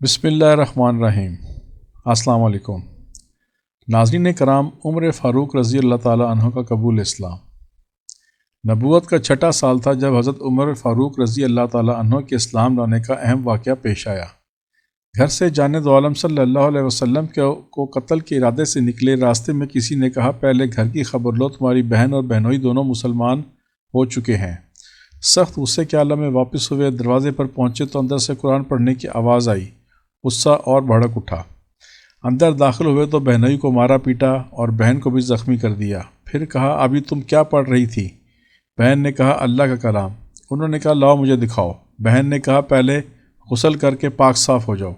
بسم اللہ الرحمن الرحیم۔ السلام علیکم ناظرین کرام، عمر فاروق رضی اللہ تعالیٰ عنہ کا قبول اسلام۔ نبوت کا چھٹا سال تھا جب حضرت عمر فاروق رضی اللہ تعالیٰ عنہ کے اسلام لانے کا اہم واقعہ پیش آیا۔ گھر سے جانے دو عالم صلی اللہ علیہ وسلم کو قتل کے ارادے سے نکلے راستے میں کسی نے کہا، پہلے گھر کی خبر لو، تمہاری بہن اور بہنوئی دونوں مسلمان ہو چکے ہیں۔ سخت غصے کے عالم میں واپس ہوئے دروازے پر پہنچے تو اندر سے قرآن پڑھنے کی آواز آئی۔ غصہ اور بھڑک اٹھا۔ اندر داخل ہوئے تو بہنوئی کو مارا پیٹا اور بہن کو بھی زخمی کر دیا۔ پھر کہا، ابھی تم کیا پڑھ رہی تھی؟ بہن نے کہا، اللہ کا کلام۔ انہوں نے کہا، لاؤ مجھے دکھاؤ۔ بہن نے کہا، پہلے غسل کر کے پاک صاف ہو جاؤ۔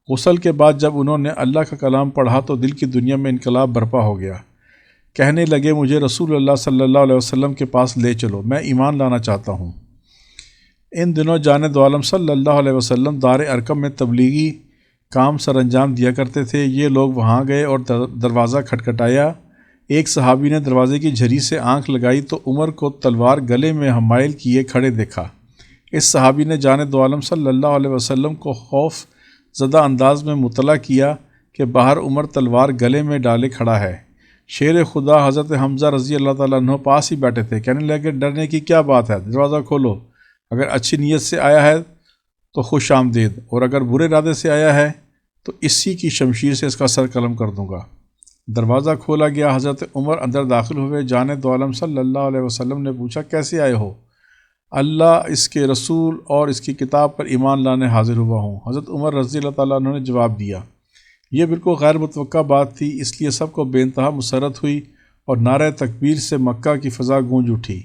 غسل کے بعد جب انہوں نے اللہ کا کلام پڑھا تو دل کی دنیا میں انقلاب برپا ہو گیا۔ کہنے لگے، مجھے رسول اللہ صلی اللہ علیہ وسلم کے پاس لے چلو، میں ایمان لانا چاہتا ہوں۔ ان دنوں جانب عالم صلی اللہ علیہ وسلم دار ارقم میں تبلیغی کام سر انجام دیا کرتے تھے۔ یہ لوگ وہاں گئے اور دروازہ کھٹکھٹایا۔ ایک صحابی نے دروازے کی جھری سے آنکھ لگائی تو عمر کو تلوار گلے میں حمائل کیے کھڑے دیکھا۔ اس صحابی نے جانب عالم صلی اللہ علیہ وسلم کو خوف زدہ انداز میں مطلع کیا کہ باہر عمر تلوار گلے میں ڈالے کھڑا ہے۔ شیر خدا حضرت حمزہ رضی اللہ تعالیٰ عنہ پاس ہی بیٹھے تھے۔ کہنے لگے، ڈرنے کی کیا بات ہے، دروازہ کھولو۔ اگر اچھی نیت سے آیا ہے تو خوش آمدید، اور اگر برے ارادے سے آیا ہے تو اسی کی شمشیر سے اس کا سر قلم کر دوں گا۔ دروازہ کھولا گیا۔ حضرت عمر اندر داخل ہوئے۔ جانب عالم صلی اللہ علیہ وسلم نے پوچھا، کیسے آئے ہو؟ اللہ، اس کے رسول اور اس کی کتاب پر ایمان لانے حاضر ہوا ہوں۔ حضرت عمر رضی اللہ تعالیٰ عنہ نے جواب دیا۔ یہ بالکل غیر متوقع بات تھی، اس لیے سب کو بے انتہا مسرت ہوئی اور نعرہ تکبیر سے مکہ کی فضا گونج اٹھی۔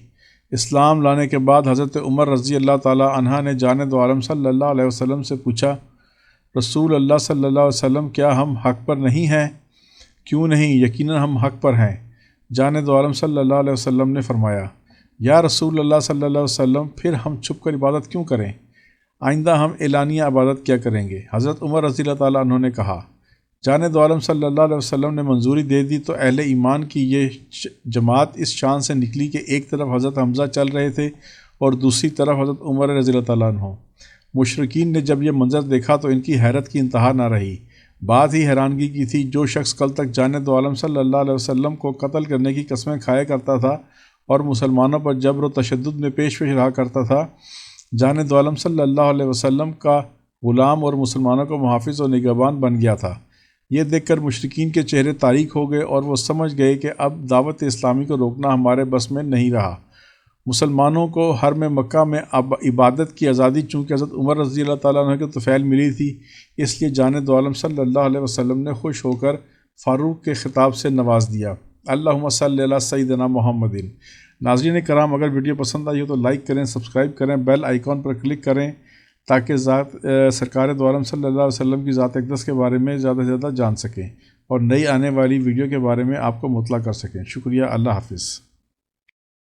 اسلام لانے کے بعد حضرت عمر رضی اللہ تعالیٰ عنہ نے جانب عالم صلی اللہ علیہ وسلم سے پوچھا، رسول اللہ صلی اللہ علیہ وسلم، کیا ہم حق پر نہیں ہیں؟ کیوں نہیں، یقیناً ہم حق پر ہیں۔ جانب عالم صلی اللہ علیہ وسلم نے فرمایا، یا رسول اللہ صلی اللہ علیہ وسلم، پھر ہم چھپ کر عبادت کیوں کریں؟ آئندہ ہم اعلانیہ عبادت کیا کریں گے؟ حضرت عمر رضی اللہ تعالیٰ عنہ نے کہا۔ جانب عالم صلی اللہ علیہ وسلم نے منظوری دے دی تو اہل ایمان کی یہ جماعت اس شان سے نکلی کہ ایک طرف حضرت حمزہ چل رہے تھے اور دوسری طرف حضرت عمر رضی اللہ تعالیٰ عنہ۔ مشرکین نے جب یہ منظر دیکھا تو ان کی حیرت کی انتہا نہ رہی۔ بات ہی حیرانگی کی تھی، جو شخص کل تک جانب عالم صلی اللہ علیہ وسلم کو قتل کرنے کی قسمیں کھایا کرتا تھا اور مسلمانوں پر جبر و تشدد میں پیش رہا کرتا تھا، جانب عالم صلی اللہ علیہ وسلم کا غلام اور مسلمانوں کا محافظ و نگہبان بن گیا تھا۔ یہ دیکھ کر مشرکین کے چہرے تاریک ہو گئے اور وہ سمجھ گئے کہ اب دعوت اسلامی کو روکنا ہمارے بس میں نہیں رہا۔ مسلمانوں کو حرم مکہ میں عبادت کی آزادی چونکہ حضرت عمر رضی اللہ تعالیٰ عنہ کے طفیل ملی تھی، اس لیے جانب عالم صلی اللہ علیہ وسلم نے خوش ہو کر فاروق کے خطاب سے نواز دیا۔ اللہم صلی علی سیدنا محمد۔ ناظرین کرام، اگر ویڈیو پسند آئی ہو تو لائک کریں، سبسکرائب کریں، بیل آئیکن پر کلک کریں تاکہ سرکار دو عالم صلی اللہ علیہ وسلم کی ذات اقدس کے بارے میں زیادہ سے زیادہ جان سکیں اور نئی آنے والی ویڈیو کے بارے میں آپ کو مطلع کر سکیں۔ شکریہ، اللہ حافظ۔